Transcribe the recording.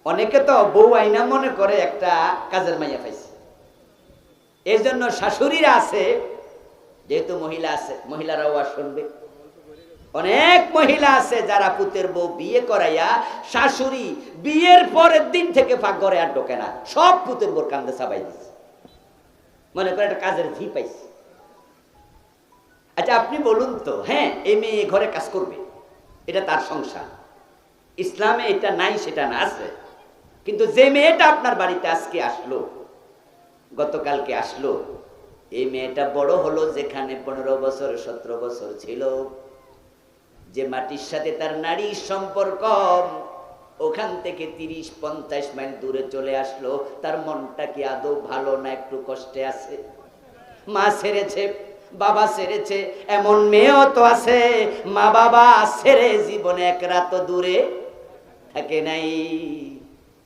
অনেকে তো বউ আইনা মনে করে একটা কাজের মাইয়া পাইছে। এর জন্য শাশুড়িরা আছে, যেহেতু মহিলা আছে, মহিলারাও আর শুনবে। অনেক মহিলা আছে যারা পুতের বউ বিয়ে করাইয়া শাশুড়ি বিয়ের পরের দিন থেকে ফাঁক ঘরে আর ঢোকে না, সব পুতের বউর কান্দে চাবাই দিচ্ছে, মনে করে একটা কাজের ঝি পাইছে। আচ্ছা আপনি বলুন তো, হ্যাঁ এই মেয়ে ঘরে কাজ করবে, এটা তার সংসার, ইসলামে এটা নাই সেটা না, আছে। কিন্তু যে মেয়েটা আপনার বাড়িতে আজকে আসলো, গতকালকে আসলো, এই মেয়েটা বড় হলো যেখানে 15 বছর 17 বছর ছিল, যে মাটির সাথে তার নারীর সম্পর্ক, ওখান থেকে 30-50 মাইল দূরে চলে আসলো। তার মনটা কি আদৌ ভালো না একটু কষ্টে আছে? মা ছেড়েছে, বাবা ছেড়েছে, এমন মেয়েও তো আছে মা বাবা ছেড়ে জীবনে এক রাত দূরে থাকে নাই।